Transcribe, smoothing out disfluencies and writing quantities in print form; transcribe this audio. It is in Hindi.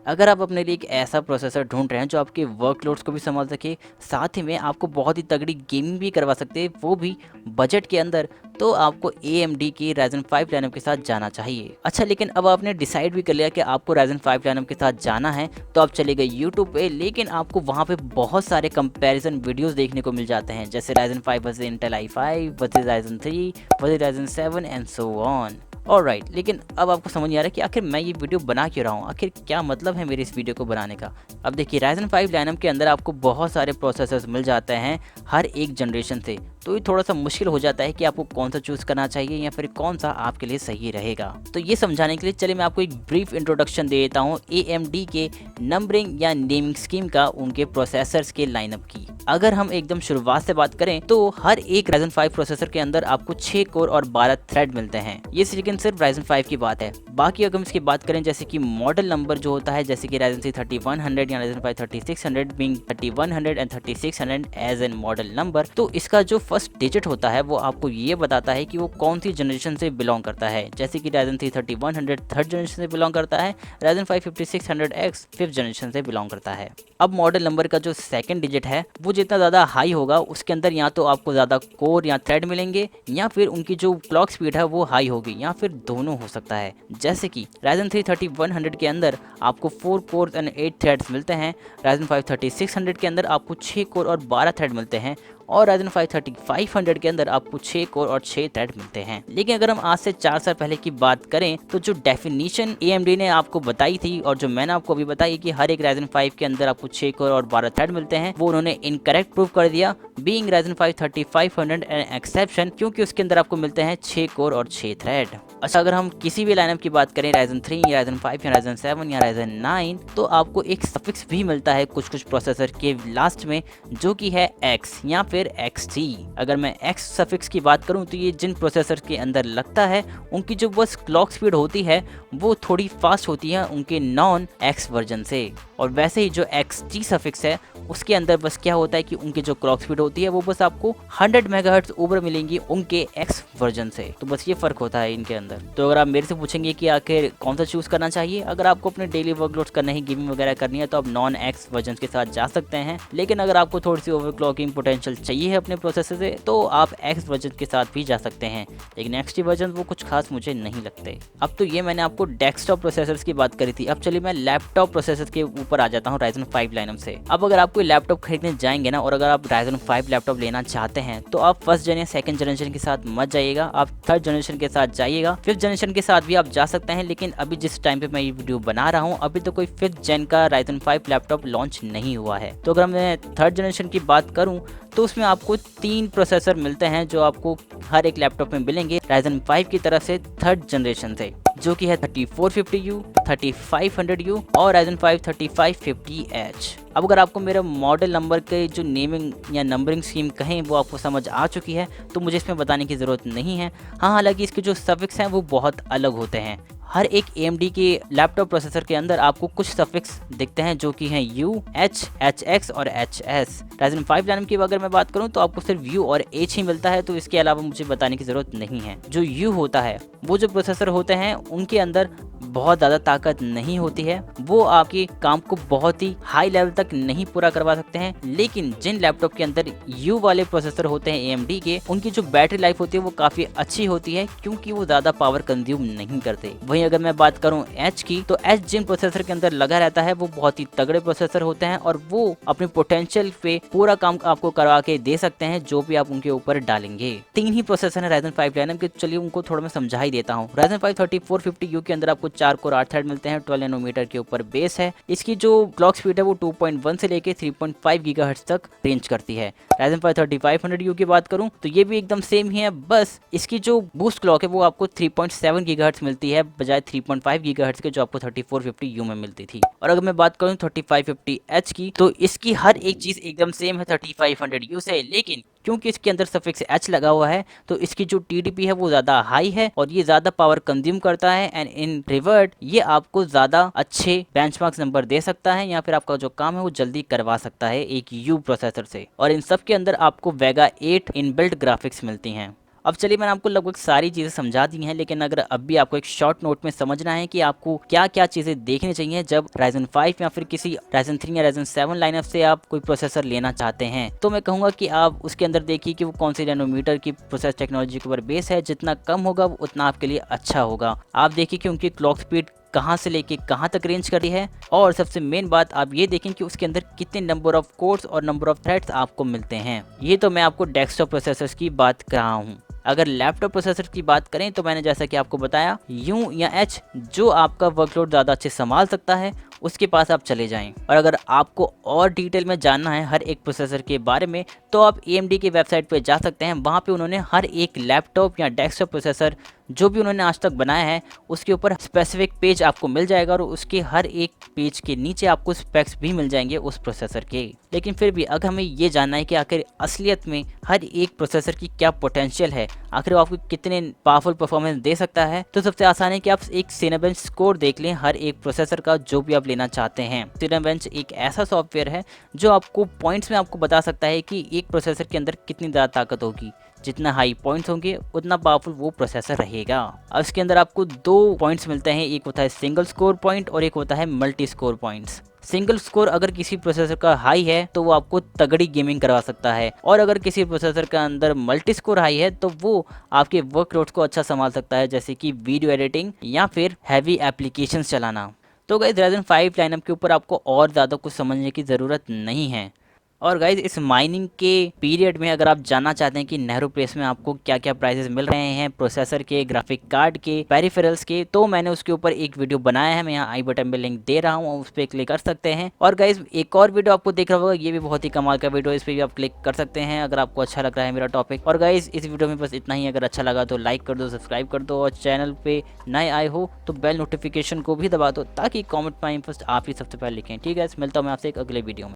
अगर आप अपने लिए एक ऐसा प्रोसेसर ढूंढ रहे हैं जो आपके वर्कलोड्स को भी संभाल सके, साथ ही में आपको बहुत ही तगड़ी गेमिंग भी करवा सकते हैं, वो भी बजट के अंदर, तो आपको AMD की Ryzen 5 लाइनअप के साथ जाना चाहिए। अच्छा, लेकिन अब आपने डिसाइड भी कर लिया कि आपको Ryzen 5 लाइनअप के साथ जाना है, तो आप चले गए YouTube पे, लेकिन आपको वहाँ पे बहुत सारे कंपैरिजन वीडियोस देखने को मिल जाते हैं, जैसे Ryzen 5 versus Intel i5 versus Ryzen 3 versus Ryzen 7 and so on. Alright, लेकिन अब आपको समझ नहीं आ रहा कि आखिर मैं ये वीडियो बना क्यों रहा हूँ, आखिर क्या मतलब है मेरे इस वीडियो को बनाने का। अब देखिए, Ryzen 5 लाइनअप के अंदर आपको बहुत सारे प्रोसेसर्स मिल जाते हैं हर एक जनरेशन से, तो ये थोड़ा सा मुश्किल हो जाता है कि आपको कौन सा चूज़ करना चाहिए या फिर कौन सा आपके लिए सही रहेगा। तो ये समझाने के लिए चलिए मैं आपको एक ब्रीफ इंट्रोडक्शन दे देता हूँ AMD के नंबरिंग या नेमिंग स्कीम का, उनके प्रोसेसर्स के लाइनअप की। अगर हम एकदम शुरुआत से बात करें तो हर एक Ryzen 5 प्रोसेसर के अंदर आपको 6 कोर और 12 थ्रेड मिलते हैं। ये लेकिन सिर्फ Ryzen 5 की बात है। बाकी अगर हम इसकी बात करें जैसे कि मॉडल नंबर जो होता है, जैसे कि Ryzen 3 3100 या Ryzen 5 3600 being 3100 and 3600 as an model number, तो इसका जो फर्स्ट डिजिट होता है वो आपको ये बताता है कि वो कौन सी जनरेशन से बिलोंग करता है। जैसे कि Ryzen 3 3100 थर्ड जनरेशन से बिलोंग करता है, Ryzen 5 5600X फिफ्थ जनरेशन से बिलोंग करता है। अब मॉडल नंबर का जो सेकंड डिजिट है वो जितना ज़्यादा हाई होगा, उसके अंदर या तो आपको ज़्यादा कोर या थ्रेड मिलेंगे, या फिर उनकी जो क्लॉक स्पीड है वो हाई होगी, या फिर दोनों हो सकता है। जैसे कि Ryzen 3 3100 के अंदर आपको 4 कोर एंड 8 थ्रेड्स मिलते हैं, Ryzen 5 3600 के अंदर आपको 6 कोर और 12 थ्रेड मिलते हैं, और Ryzen 5 3500 के अंदर आपको 6 कोर और 6 थ्रेड मिलते हैं। लेकिन अगर हम आज से 4 साल पहले की बात करें तो जो डेफिनेशन AMD ने आपको बताई थी और जो मैंने आपको अभी बताई कि हर एक Ryzen 5 के अंदर आपको 6 कोर और 12 थ्रेड मिलते हैं, वो उन्होंने इनकरेक्ट प्रूव कर दिया, बीइंग Ryzen 5 3500 एन एक्सेप्शन, क्योंकि उसके अंदर आपको मिलते हैं 6 कोर और 6 थ्रेड। अच्छा, अगर हम किसी भी लाइनअप की बात करें, Ryzen 3 या Ryzen 5 या Ryzen 7 या Ryzen 9, तो आपको एक सफिक्स भी मिलता है कुछ कुछ प्रोसेसर के लास्ट में, जो कि है X या फिर XT। अगर मैं X सफिक्स की बात करूं तो ये जिन प्रोसेसर के अंदर लगता है उनकी जो बस क्लॉक स्पीड होती है वो थोड़ी फास्ट होती है उनके नॉन X वर्जन से, और वैसे ही जो XT सफिक्स है उसके अंदर बस क्या होता है कि उनकी जो क्लॉक स्पीड होती है वो बस आपको 100 मेगाहर्ट्ज ऊपर मिलेंगी उनके X वर्जन से। तो बस ये फर्क होता है इनके अंदर। तो अगर आप मेरे से पूछेंगे कि आखिर कौन सा चूज करना चाहिए, अगर आपको अपने डेली वर्कलोड्स करना है, गेमिंग वगैरह करनी है, तो आप नॉन X वर्जन के साथ जा सकते हैं। लेकिन अगर आपको थोड़ी सी ओवरक्लॉकिंग पोटेंशियल चाहिए है अपने प्रोसेसर से, तो आप X वर्जन के साथ भी जा सकते हैं, लेकिन XT वर्जन वो कुछ खास मुझे नहीं लगते। अब तो ये मैंने आपको डेस्कटॉप प्रोसेसर्स की बात करी थी, अब चलिए मैं लैपटॉप प्रोसेसर के ऊपर आ जाता हूँ Ryzen 5 लाइनअप से। अब अगर आप कोई लैपटॉप खरीदने जाएंगे ना, और अगर आप Ryzen 5 लैपटॉप लेना चाहते हैं, तो आप फर्स्ट जन या सेकंड जनरेशन के साथ मत जाइएगा, आप थर्ड जनरेशन के साथ जाइएगा। फिफ्थ जनरेशन के साथ भी आप जा सकते हैं, लेकिन अभी जिस टाइम पे मैं ये वीडियो बना रहा हूँ अभी तो कोई फिफ्थ जेन का Ryzen 5 लैपटॉप लॉन्च नहीं हुआ है। तो अगर मैं थर्ड जनरेशन की बात करूँ तो उसमें आपको 3 प्रोसेसर मिलते हैं जो आपको हर एक लैपटॉप में मिलेंगे Ryzen 5 की तरफ से थर्ड जनरेशन से, जो कि है 3450U, 3500U और Ryzen 5 3550H। अब अगर आपको मेरा मॉडल नंबर के जो नेमिंग या नंबरिंग स्कीम कहें वो आपको समझ आ चुकी है, तो मुझे इसमें बताने की ज़रूरत नहीं है। हाँ, हालांकि इसके जो सफिक्स हैं वो बहुत अलग होते हैं। हर एक AMD के लैपटॉप प्रोसेसर के अंदर आपको कुछ सफिक्स दिखते हैं जो कि हैं U, H, HX और HS। Ryzen 5 लाइनअप की अगर मैं बात करूं तो आपको सिर्फ U और H ही मिलता है, तो इसके अलावा मुझे बताने की ज़रूरत नहीं है। जो U होता है वो जो प्रोसेसर होते हैं उनके अंदर बहुत ज़्यादा ताकत नहीं होती है, वो आपके काम को बहुत ही हाई लेवल तक नहीं पूरा करवा सकते हैं। लेकिन जिन लैपटॉप के अंदर U वाले प्रोसेसर होते हैं AMD के, उनकी जो बैटरी लाइफ होती है वो काफ़ी अच्छी होती है, क्योंकि वो ज़्यादा पावर कंज्यूम नहीं करते। वहीं अगर मैं बात करूं H की, तो H जिन प्रोसेसर के अंदर लगा रहता है वो बहुत ही तगड़े प्रोसेसर होते हैं, और वो अपने पोटेंशियल पे पूरा काम आपको करवा के दे सकते हैं जो भी आप उनके ऊपर डालेंगे। 3 ही प्रोसेसर है Ryzen 5 लाइनअप के, चलिए उनको थोड़ा मैं समझा ही देता हूँ। Ryzen 5 3450U के अंदर आपको 4 कोर 8 थ्रेड मिलते हैं, 12 नैनोमीटर के ऊपर बेस है। इसकी जो क्लॉक स्पीड है वो 2.1 से लेके 3.5 गीगाहर्ट्ज तक रेंज करती है। Ryzen 5 3500U की बात करूं तो ये भी एकदम सेम ही है, बस इसकी जो बूस्ट क्लॉक है वो आपको 3.7 गीगाहर्ट्ज मिलती है बजाय 3.5 गीगाहर्ट्ज के जो आपको 3450U में मिलती थी। और अगर मैं बात करूं 3550H की, तो इसकी हर एक चीज एकदम सेम है 3500U से, लेकिन क्योंकि इसके अंदर सफिक्स H लगा हुआ है तो इसकी जो TDP है वो ज़्यादा हाई है और ये ज़्यादा पावर कंज्यूम करता है, एंड इन रिवर्ट ये आपको ज़्यादा अच्छे बेंचमार्क्स नंबर दे सकता है, या फिर आपका जो काम है वो जल्दी करवा सकता है एक U प्रोसेसर से। और इन सब के अंदर आपको Vega 8 इनबिल्ट ग्राफिक्स मिलती हैं। अब चलिए मैंने आपको लगभग सारी चीज़ें समझा दी हैं, लेकिन अगर अब भी आपको एक शॉर्ट नोट में समझना है कि आपको क्या क्या चीज़ें देखनी चाहिए जब Ryzen 5 या फिर किसी Ryzen 3 या Ryzen 7 लाइनअप से आप कोई प्रोसेसर लेना चाहते हैं, तो मैं कहूँगा कि आप उसके अंदर देखिए कि वो कौन सी नैनोमीटर की प्रोसेस टेक्नोलॉजी के ऊपर बेस है। जितना कम होगा उतना आपके लिए अच्छा होगा। आप देखिए कि उनकी क्लॉक स्पीड कहाँ से लेके कहाँ तक रेंज करी है, और सबसे मेन बात आप ये देखें कि उसके अंदर कितने नंबर ऑफ कोर्स और नंबर ऑफ थ्रेड्स आपको मिलते हैं। ये तो मैं आपको डेस्कटॉप प्रोसेसर्स की बात कर रहा हूँ। अगर लैपटॉप प्रोसेसर की बात करें तो मैंने जैसा कि आपको बताया, यू या एच जो आपका वर्कलोड ज़्यादा अच्छे संभाल सकता है उसके पास आप चले जाएं। और अगर आपको और डिटेल में जानना है हर एक प्रोसेसर के बारे में, तो आप AMD की वेबसाइट पे जा सकते हैं। वहाँ पे उन्होंने हर एक लैपटॉप या डेस्कटॉप प्रोसेसर जो भी उन्होंने आज तक बनाया है उसके ऊपर स्पेसिफिक पेज आपको मिल जाएगा, और उसके हर एक पेज के नीचे आपको स्पेक्स भी मिल जाएंगे उस प्रोसेसर के। लेकिन फिर भी अगर हमें ये जानना है कि आखिर असलियत में हर एक प्रोसेसर की क्या पोटेंशियल है, आखिर वो आपको कितने पावरफुल परफॉर्मेंस दे सकता है, तो सबसे आसान है कि आप एक सिनेबेंच स्कोर देख लें हर एक प्रोसेसर का जो भी आप लेना चाहते हैं। सिनेबेंच एक ऐसा सॉफ्टवेयर है जो आपको पॉइंट्स में आपको बता सकता है कि एक प्रोसेसर के अंदर कितनी ज़्यादा ताकत होगी। जितना हाई पॉइंट्स होंगे उतना पावरफुल वो प्रोसेसर रहेगा। अब इसके अंदर आपको दो पॉइंट्स मिलते हैं, एक होता है सिंगल स्कोर पॉइंट और एक होता है multi score points. Single score अगर किसी प्रोसेसर का हाई है तो वो आपको तगड़ी गेमिंग करवा सकता है, और अगर किसी प्रोसेसर का अंदर मल्टी स्कोर हाई है तो वो आपके वर्कलोड्स को अच्छा संभाल सकता है, जैसे कि वीडियो एडिटिंग या फिर हैवी एप्लीकेशंस चलाना। तो गाइस Ryzen 5 लाइनअप के ऊपर आपको और ज़्यादा कुछ समझने की ज़रूरत नहीं है। और गाइज इस माइनिंग के पीरियड में अगर आप जानना चाहते हैं कि नेहरू प्लेस में आपको क्या क्या प्राइसेस मिल रहे हैं प्रोसेसर के, ग्राफिक कार्ड के, पेरिफेरल्स के, तो मैंने उसके ऊपर एक वीडियो बनाया है। मैं यहाँ आई बटन में लिंक दे रहा हूँ, उस पर क्लिक कर सकते हैं। और गाइज एक और वीडियो आपको देख रहा होगा, ये भी बहुत ही कमाल का वीडियो, इस पर भी आप क्लिक कर सकते हैं अगर आपको अच्छा लग रहा है मेरा टॉपिक। और गाइज इस वीडियो में बस इतना ही। अगर अच्छा लगा तो लाइक कर दो, सब्सक्राइब कर दो, और चैनल पे नए आए हो तो बेल नोटिफिकेशन को भी दबा दो, ताकि कॉमेंट में फर्स्ट आप ही सबसे पहले लिखें। ठीक है, मिलता हूँ मैं आपसे एक अगले वीडियो में।